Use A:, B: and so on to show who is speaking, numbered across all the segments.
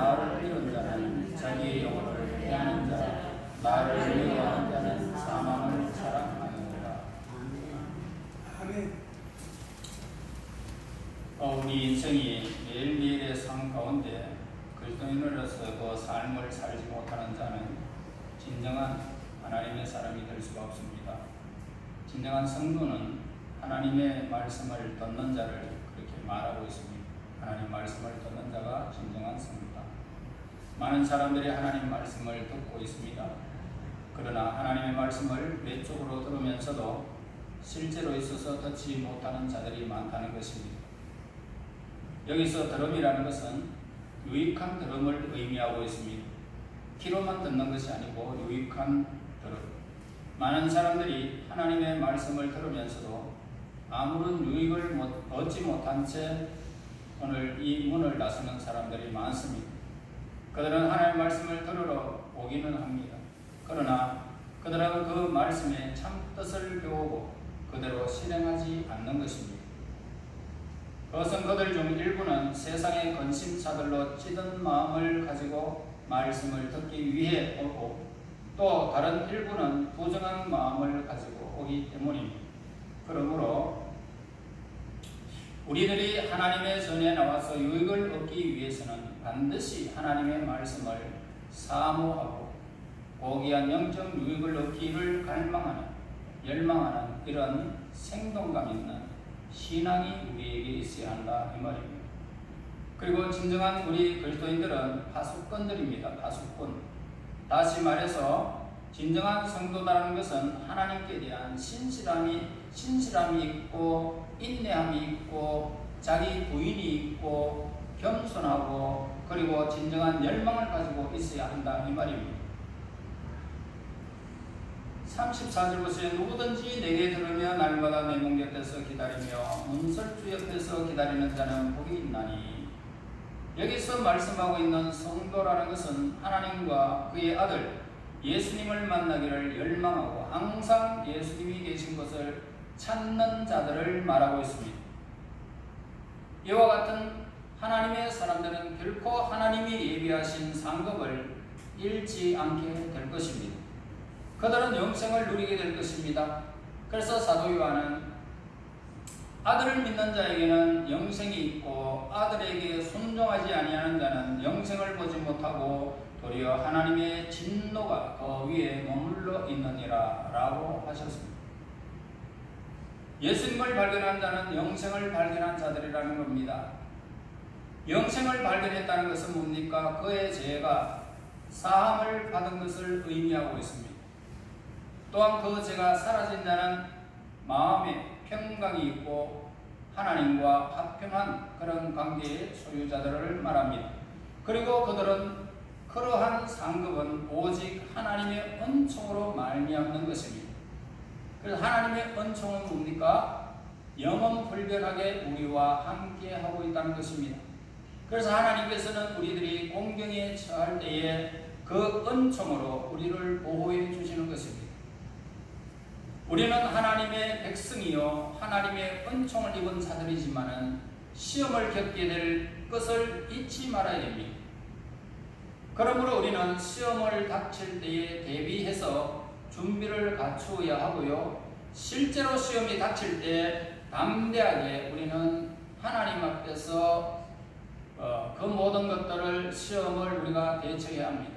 A: 나를 잃은 자는 자기의 영혼을 해하는 자, 나를 미워하는 자는 사망을 사랑하느니라. 우리 인생이 매일매일의 삶 가운데 그리스도인으로서 그 삶을 살지 못하는 자는 진정한 하나님의 사람이 될 수가 없습니다. 진정한 성도는 하나님의 말씀을 듣는 자를 그렇게 말하고 있습니다. 하나님 말씀을 듣는 자가 진정한 성도다. 많은 사람들이 하나님 말씀을 듣고 있습니다. 그러나 하나님의 말씀을 외적으로 들으면서도 실제로 있어서 듣지 못하는 자들이 많다는 것입니다. 여기서 들음이라는 것은 유익한 들음을 의미하고 있습니다. 귀로만 듣는 것이 아니고 유익한 들음. 많은 사람들이 하나님의 말씀을 들으면서도 아무런 유익을 얻지 못한 채 오늘 이 문을 나서는 사람들이 많습니다. 그들은 하나님의 말씀을 들으러 오기는 합니다. 그러나 그들은 그 말씀의 참뜻을 배우고 그대로 실행하지 않는 것입니다. 그것은 그들 중 일부는 세상의 근심차들로 찌든 마음을 가지고 말씀을 듣기 위해 오고 또 다른 일부는 부정한 마음을 가지고 오기 때문입니다. 그러므로 우리들이 하나님의 전에 나와서 유익을 얻기 위해서는 반드시 하나님의 말씀을 사모하고 고귀한 영적 유익을 얻기를 갈망하는 열망하는 이런 생동감 있는 신앙이 우리에게 있어야 한다 이 말입니다. 그리고 진정한 우리 그리스도인들은 파수꾼들입니다. 파수꾼. 다시 말해서 진정한 성도라는 것은 하나님께 대한 신실함이 있고 인내함이 있고 자기 부인이 있고 겸손하고 그리고 진정한 열망을 가지고 있어야 한다 이 말입니다. 34절 보세요. 누구든지 내게 들으며 날마다 내 문 곁에서 기다리며 문설주 옆에서 기다리는 자는 복이 있나니. 여기서 말씀하고 있는 성도라는 것은 하나님과 그의 아들 예수님을 만나기를 열망하고 항상 예수님이 계신 것을 찾는 자들을 말하고 있습니다. 이와 같은 하나님의 사람들은 결코 하나님이 예비하신 상급을 잃지 않게 될 것입니다. 그들은 영생을 누리게 될 것입니다. 그래서 사도 요한은 아들을 믿는 자에게는 영생이 있고 아들에게 순종하지 아니하는 자는 영생을 보지 못하고 도리어 하나님의 진노가 그 위에 머물러 있느니라 라고 하셨습니다. 예수님을 발견한 자는 영생을 발견한 자들이라는 겁니다. 영생을 발견했다는 것은 뭡니까? 그의 죄가 사함을 받은 것을 의미하고 있습니다. 또한 그 죄가 사라진 자는 마음에 평강이 있고 하나님과 화평한 그런 관계의 소유자들을 말합니다. 그리고 그들은 그러한 상급은 오직 하나님의 은총으로 말미암는 것입니다. 그래서 하나님의 은총은 뭡니까? 영원불변하게 우리와 함께 하고 있다는 것입니다. 그래서 하나님께서는 우리들이 공경에 처할 때에 그 은총으로 우리를 보호해 주시는 것입니다. 우리는 하나님의 백성이요 하나님의 은총을 입은 자들이지만은 시험을 겪게 될 것을 잊지 말아야 됩니다. 그러므로 우리는 시험을 닥칠 때에 대비해서 준비를 갖추어야 하고요. 실제로 시험이 닥칠 때 담대하게 우리는 하나님 앞에서 그 모든 것들을 시험을 우리가 대처해야 합니다.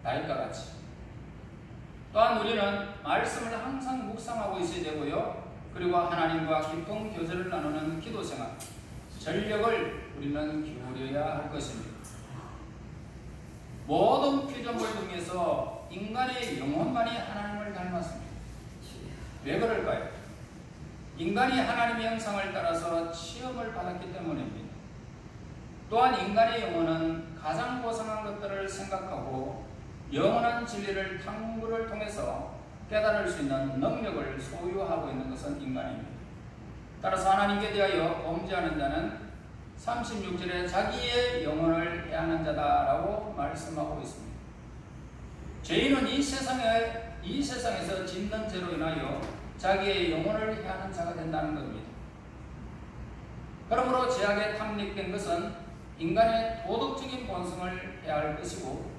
A: 다윗과 같이. 또한 우리는 말씀을 항상 묵상하고 있어야 되고요. 그리고 하나님과 깊은 교제를 나누는 기도 생활, 전력을 우리는 기울여야 할 것입니다. 모든 피조물 중에서 인간의 영혼만이 하나님을 닮았습니다. 왜 그럴까요? 인간이 하나님의 형상을 따라서 시험을 받았기 때문입니다. 또한 인간의 영혼은 가장 고상한 것들을 생각하고 영원한 진리를 탐구를 통해서 깨달을 수 있는 능력을 소유하고 있는 것은 인간입니다. 따라서 하나님께 대하여 범죄하는 자는 36절에 자기의 영혼을 해하는 자다라고 말씀하고 있습니다. 죄인은 이 세상에서 짓는 죄로 인하여 자기의 영혼을 해하는 자가 된다는 겁니다. 그러므로 죄악에 탐닉된 것은 인간의 도덕적인 본성을 해할 것이고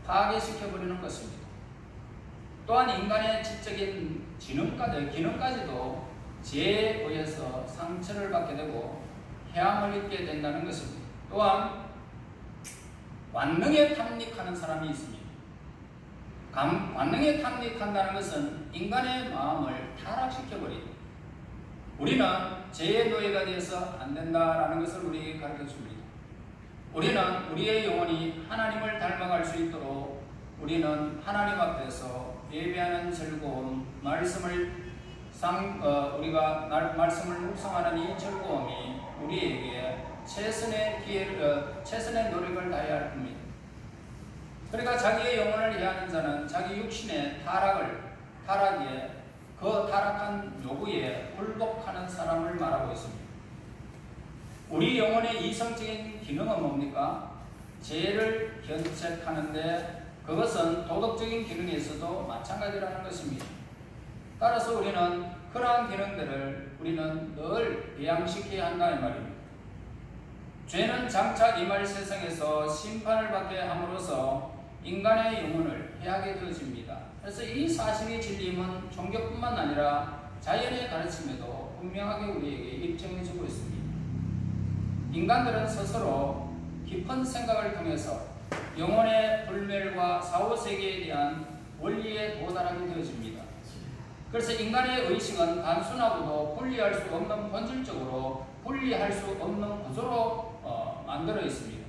A: 파괴시켜버리는 것입니다. 또한 인간의 지적인 기능까지도 죄에 의해서 상처를 받게 되고 해함을 입게 된다는 것입니다. 또한 관능에 탐닉하는 사람이 있습니다. 관능에 탐닉한다는 것은 인간의 마음을 타락시켜버립니다. 우리는 죄의 노예가 되어서 안 된다라는 것을 우리에게 가르쳐 줍니다. 우리는 우리의 영혼이 하나님을 닮아갈 수 있도록 우리는 하나님 앞에서 예배하는 즐거움, 우리가 말씀을 묵상하는 이 즐거움이 우리에게 최선의 노력을 다해야 할 겁니다. 그러니까 자기의 영혼을 해하는 자는 자기 육신의 타락에 그 타락한 요구에 굴복하는 사람을 말하고 있습니다. 우리 영혼의 이성적인 기능은 뭡니까? 죄를 견책하는데 그것은 도덕적인 기능에서도 마찬가지라는 것입니다. 따라서 우리는 그러한 기능들을 우리는 늘 배양시켜야 한다 이 말입니다. 죄는 장차 임할 세상에서 심판을 받게 함으로써 인간의 영혼을 해하게 되어집니다. 그래서 이 사실의 진리임은 종교뿐만 아니라 자연의 가르침에도 분명하게 우리에게 입증해주고 있습니다. 인간들은 스스로 깊은 생각을 통해서 영혼의 불멸과 사후세계에 대한 원리에 도달하게 되어집니다. 그래서 인간의 의식은 단순하고도 분리할 수 없는 본질적으로 분리할 수 없는 구조로 만들어 있습니다.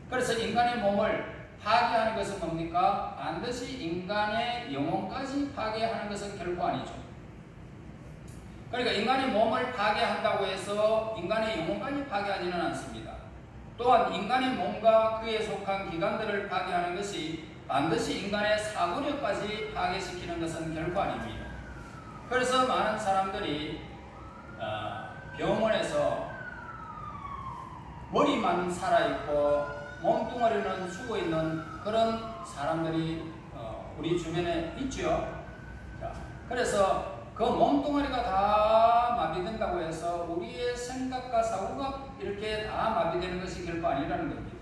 A: 그래서 인간의 몸을 파괴하는 것은 뭡니까? 반드시 인간의 영혼까지 파괴하는 것은 결코 아니죠. 그러니까 인간의 몸을 파괴한다고 해서 인간의 영혼까지 파괴하지는 않습니다. 또한 인간의 몸과 그에 속한 기관들을 파괴하는 것이 반드시 인간의 사고력까지 파괴시키는 것은 결코 아닙니다. 그래서 많은 사람들이 병원에서 머리만 살아있고 몸뚱아리는 죽어있는 그런 사람들이 우리 주변에 있죠. 그래서 그 몸뚱아리가 다 마비된다고 해서 우리의 생각과 사고가 이렇게 다 마비되는 것이 결코 아니라는 겁니다.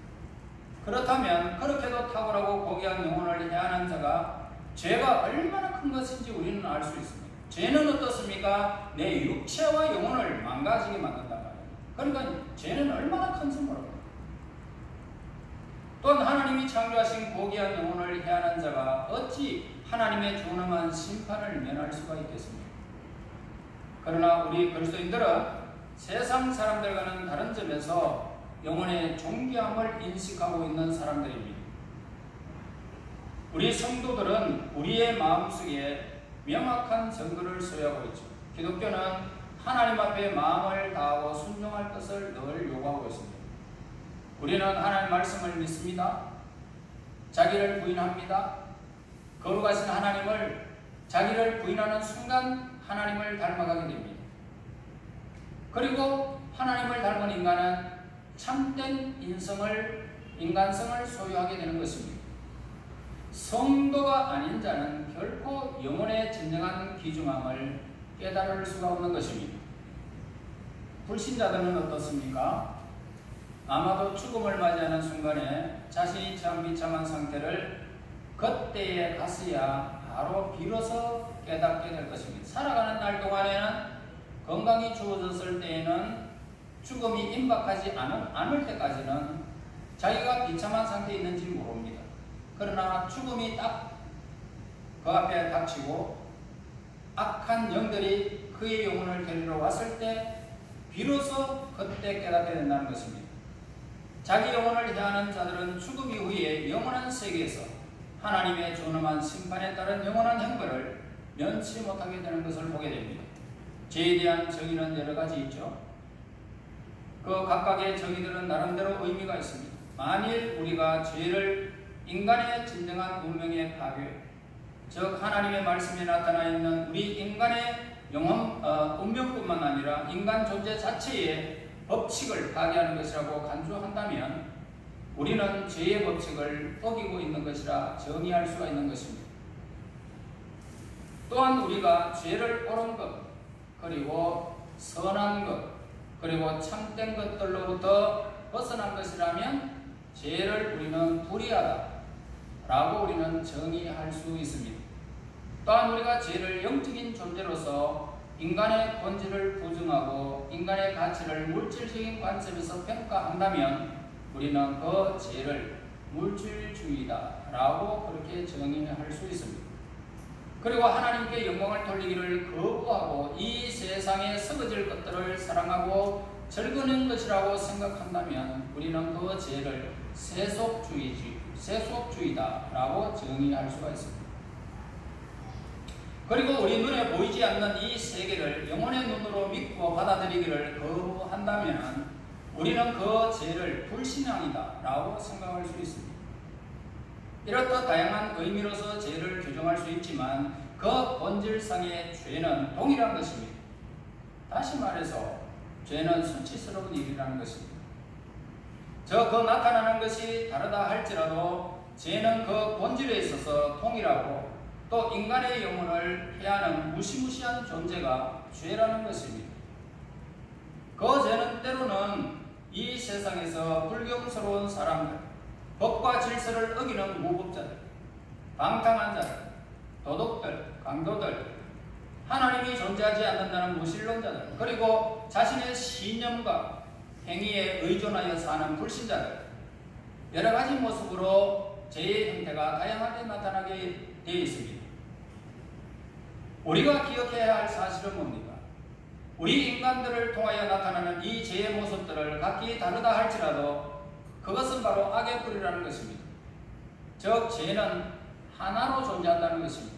A: 그렇다면 그렇게도 탁월하고 고귀한 영혼을 해하는 자가 죄가 얼마나 큰 것인지 우리는 알 수 있습니다. 죄는 어떻습니까? 내 육체와 영혼을 망가지게 만든단 말이에요. 그러니까 죄는 얼마나 큰지 모릅니다. 또한 하나님이 창조하신 고귀한 영혼을 해하는 자가 어찌 하나님의 존엄한 심판을 면할 수가 있겠습니까? 그러나 우리 그리스도인들은 세상 사람들과는 다른 점에서 영혼의 존귀함을 인식하고 있는 사람들입니다. 우리 성도들은 우리의 마음속에 명확한 증거를 소유하고 있죠. 기독교는 하나님 앞에 마음을 다하고 순종할 것을 늘 요구하고 있습니다. 우리는 하나님 말씀을 믿습니다. 자기를 부인합니다. 거룩하신 하나님을 자기를 부인하는 순간 하나님을 닮아가게 됩니다. 그리고 하나님을 닮은 인간은 참된 인간성을 소유하게 되는 것입니다. 성도가 아닌 자는 결코 영혼의 진정한 귀중함을 깨달을 수가 없는 것입니다. 불신자들은 어떻습니까? 아마도 죽음을 맞이하는 순간에 자신이 참 비참한 상태를 그때에 갔어야 바로 비로소 깨닫게 될 것입니다. 살아가는 날 동안에는 건강이 주어졌을 때에는 죽음이 임박하지 않을 때까지는 자기가 비참한 상태에 있는지 모릅니다. 그러나 죽음이 딱 그 앞에 닥치고 악한 영들이 그의 영혼을 데리러 왔을 때 비로소 그때 깨닫게 된다는 것입니다. 자기 영혼을 해하는 자들은 죽음 이후에 영원한 세계에서 하나님의 존엄한 심판에 따른 영원한 형벌을 면치 못하게 되는 것을 보게 됩니다. 죄에 대한 정의는 여러 가지 있죠. 그 각각의 정의들은 나름대로 의미가 있습니다. 만일 우리가 죄를 인간의 진정한 운명의 파괴, 즉 하나님의 말씀에 나타나 있는 우리 인간의 운명뿐만 아니라 인간 존재 자체의 법칙을 파괴하는 것이라고 간주한다면 우리는 죄의 법칙을 어기고 있는 것이라 정의할 수가 있는 것입니다. 또한 우리가 죄를 옳은 것, 그리고 선한 것, 그리고 참된 것들로부터 벗어난 것이라면 죄를 우리는 불의하다 라고 우리는 정의할 수 있습니다. 또한 우리가 죄를 영적인 존재로서 인간의 본질을 부정하고 인간의 가치를 물질적인 관점에서 평가한다면 우리는 그 죄를 물질주의다 라고 그렇게 정의할 수 있습니다. 그리고 하나님께 영광을 돌리기를 거부하고 이 세상에 썩어질 것들을 사랑하고 즐거는 것이라고 생각한다면 우리는 그 죄를 세속주의다 라고 정의할 수가 있습니다. 그리고 우리 눈에 보이지 않는 이 세계를 영혼의 눈으로 믿고 받아들이기를 거부한다면 우리는 그 죄를 불신앙이다 라고 생각할 수 있습니다. 이렇듯 다양한 의미로서 죄를 규정할 수 있지만 그 본질상의 죄는 동일한 것입니다. 다시 말해서 죄는 수치스러운 일이라는 것입니다. 그 나타나는 것이 다르다 할지라도 죄는 그 본질에 있어서 동일하고 또 인간의 영혼을 해하는 무시무시한 존재가 죄라는 것입니다. 그 죄는 때로는 이 세상에서 불경스러운 사람들, 법과 질서를 어기는 무법자들, 방탕한 자들, 도둑들, 강도들, 하나님이 존재하지 않는다는 무신론자들, 그리고 자신의 신념과 행위에 의존하여 사는 불신자들, 여러 가지 모습으로 죄의 형태가 다양하게 나타나게 되어 있습니다. 우리가 기억해야 할 사실은 뭡니까? 우리 인간들을 통하여 나타나는 이 죄의 모습들을 각기 다르다 할지라도 그것은 바로 악의 뿌리라는 것입니다. 즉 죄는 하나로 존재한다는 것입니다.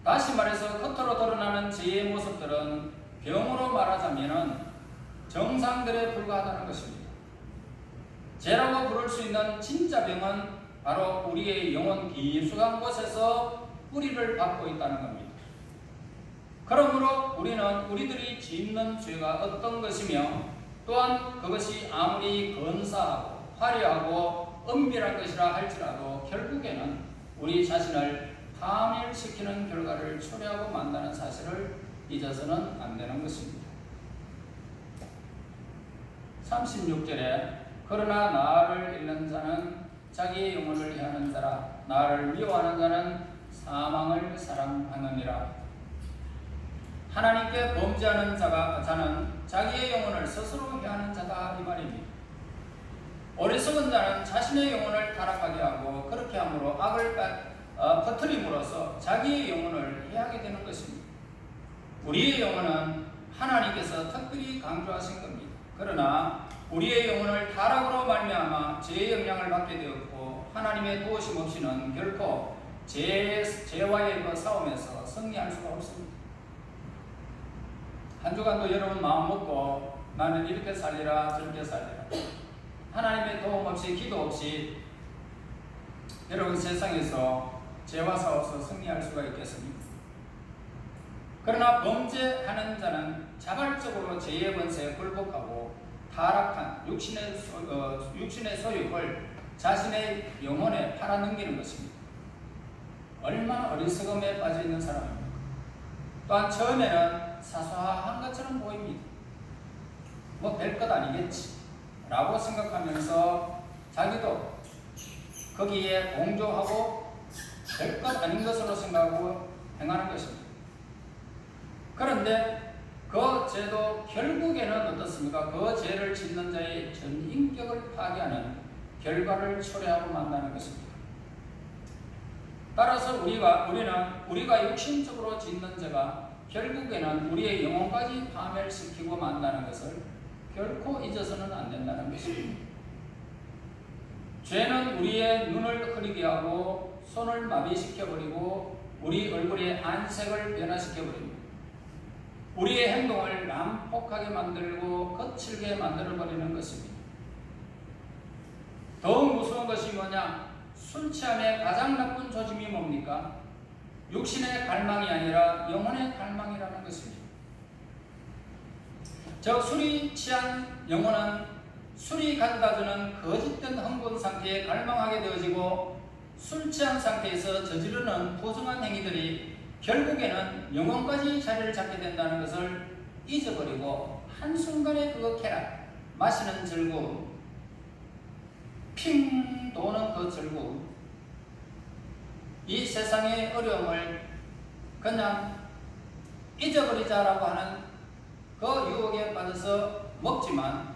A: 다시 말해서 겉으로 드러나는 죄의 모습들은 병으로 말하자면 정상들에 불과하다는 것입니다. 죄라고 부를 수 있는 진짜 병은 바로 우리의 영혼 깊숙한 곳에서 뿌리를 받고 있다는 겁니다. 그러므로 우리는 우리들이 짓는 죄가 어떤 것이며 또한 그것이 아무리 근사하고 화려하고 은밀한 것이라 할지라도 결국에는 우리 자신을 파멸시키는 결과를 초래하고 만다는 사실을 잊어서는 안 되는 것입니다. 36절에 그러나 나를 잃는 자는 자기의 영혼을 해하는 자라 나를 미워하는 자는 사망을 사랑하느니라. 하나님께 범죄하는 자는 자기의 영혼을 스스로 해하는 자다 이 말입니다. 어리석은 자는 자신의 영혼을 타락하게 하고 그렇게 함으로 악을 퍼뜨림으로써 자기의 영혼을 해하게 되는 것입니다. 우리의 영혼은 하나님께서 특별히 강조하신 겁니다. 그러나 우리의 영혼을 타락으로 말미암아 죄의 영향을 받게 되었고 하나님의 도우심 없이는 결코 죄와의 그 싸움에서 승리할 수가 없습니다. 한 주간도 여러분 마음 먹고 나는 이렇게 살리라 저렇게 살리라 하나님의 도움 없이 기도 없이 여러분 세상에서 죄와 싸워서 승리할 수가 있겠습니까? 그러나 범죄하는 자는 자발적으로 죄의 번세에 굴복하고 타락한 육신의 소욕을 자신의 영혼에 팔아넘기는 것입니다. 얼마나 어리석음에 빠져있는 사람입니까? 또한 처음에는 사소한 것처럼 보입니다. 뭐 별것 아니겠지 라고 생각하면서 자기도 거기에 동조하고 별것 아닌 것으로 생각하고 행하는 것입니다. 그런데 그 죄도 결국에는 어떻습니까? 그 죄를 짓는 자의 전 인격을 파괴하는 결과를 초래하고 만나는 것입니다. 따라서 우리가 육신적으로 짓는 죄가 결국에는 우리의 영혼까지 파멸시키고 만나는 것을 결코 잊어서는 안 된다는 것입니다. 죄는 우리의 눈을 흐리게 하고 손을 마비시켜버리고 우리 얼굴의 안색을 변화시켜버립니다. 우리의 행동을 난폭하게 만들고 거칠게 만들어버리는 것입니다. 더욱 무서운 것이 뭐냐? 술 취함의 가장 나쁜 조짐이 뭡니까? 육신의 갈망이 아니라 영혼의 갈망이라는 것입니다. 즉 술이 취한 영혼은 술이 가져다주는 거짓된 흥분 상태에 갈망하게 되어지고 술 취한 상태에서 저지르는 부정한 행위들이 결국에는 영혼까지 자리를 잡게 된다는 것을 잊어버리고 한순간에 그거 쾌락, 마시는 즐거움, 핑 도는 그 즐거움, 이 세상의 어려움을 그냥 잊어버리자라고 하는 그 유혹에 빠져서 먹지만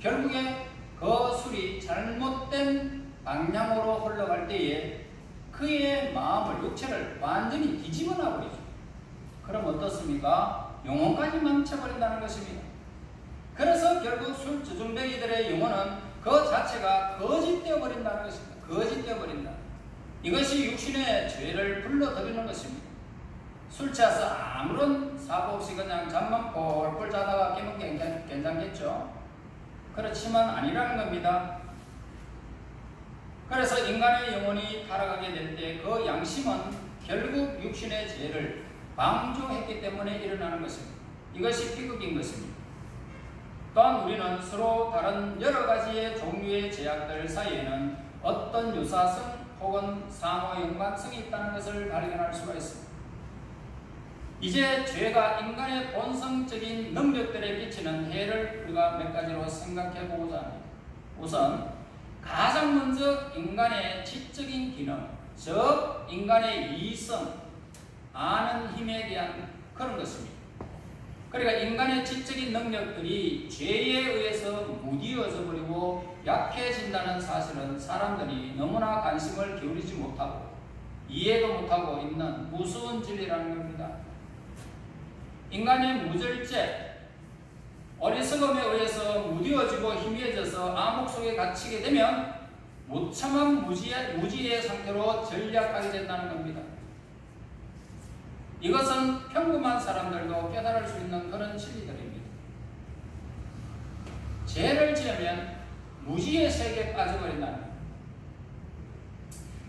A: 결국에 그 술이 잘못된 방향으로 흘러갈 때에 그의 마음을, 육체를 완전히 뒤집어 놔버리죠. 그럼 어떻습니까? 영혼까지 망쳐버린다는 것입니다. 그래서 결국 술 주중뱅이들의 영혼은 그 자체가 거짓되어 버린다는 것입니다. 거짓되어 버린다. 이것이 육신의 죄를 불러들이는 것입니다. 술 취해서 아무런 사고 없이 그냥 잠만 꼴꼴 자다가 깨면 괜찮겠죠? 그렇지만 아니라는 겁니다. 그래서 인간의 영혼이 타락하게 될 때 그 양심은 결국 육신의 죄를 방조했기 때문에 일어나는 것입니다. 이것이 비극인 것입니다. 또한 우리는 서로 다른 여러 가지의 종류의 죄악들 사이에는 어떤 유사성 혹은 상호 연관성이 있다는 것을 발견할 수가 있습니다. 이제 죄가 인간의 본성적인 능력들에 끼치는 해를 우리가 몇 가지로 생각해 보고자 합니다. 우선 가장 먼저 인간의 지적인 기능, 즉 인간의 이성, 아는 힘에 대한 그런 것입니다. 그러니까 인간의 지적인 능력들이 죄에 의해서 무디어져 버리고 약해진다는 사실은 사람들이 너무나 관심을 기울이지 못하고 이해도 못하고 있는 무서운 진리라는 겁니다. 인간의 무절제, 어리석음에 의해서 무디어지고 희미해져서 암흑 속에 갇히게 되면 무참한 무지의 상태로 전락하게 된다는 겁니다. 이것은 평범한 사람들도 깨달을 수 있는 그런 진리들입니다. 죄를 지으면 무지의 세계에 빠져버린다는 겁니다.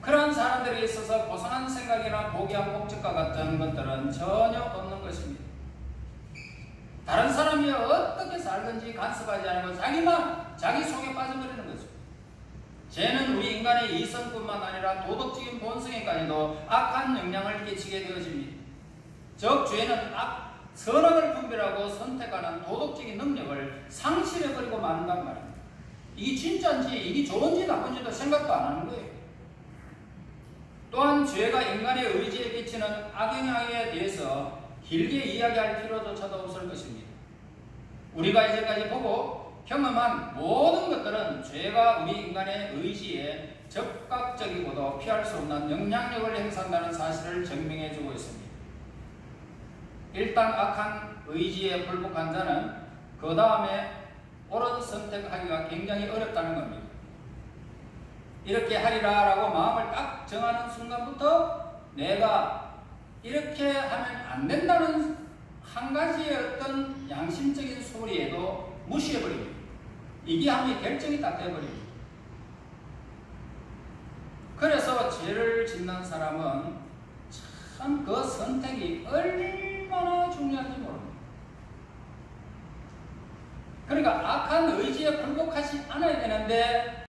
A: 그러한 사람들에 있어서 고상한 생각이나 고귀한 목적과 같은 것들은 전혀 없는 것입니다. 다른 사람이 어떻게 살든지 간섭하지 않고 자기만 자기 속에 빠져버리는 거죠. 죄는 우리 인간의 이성뿐만 아니라 도덕적인 본성에까지도 악한 영향을 끼치게 되어집니다. 즉 죄는 선악을 분별하고 선택하는 도덕적인 능력을 상실해버리고 마는단 말입니다. 이게 진짜인지 이게 좋은지 나쁜지도 생각도 안 하는 거예요. 또한 죄가 인간의 의지에 끼치는 악영향에 대해서 길게 이야기할 필요조차도 없을 것입니다. 우리가 이제까지 보고 경험한 모든 것들은 죄가 우리 인간의 의지에 적극적이고도 피할 수 없는 영향력을 행사한다는 사실을 증명해주고 있습니다. 일단 악한 의지에 불복한 자는 그 다음에 옳은 선택하기가 굉장히 어렵다는 겁니다. 이렇게 하리라 라고 마음을 딱 정하는 순간부터 내가 이렇게 하면 안 된다는 한 가지의 어떤 양심적인 소리에도 무시해버립니다. 이게 하면 결정이 딱 돼버립니다. 그래서 죄를 짓는 사람은 참 그 선택이 얼마나 중요한지 모릅니다. 그러니까 악한 의지에 굴복하지 않아야 되는데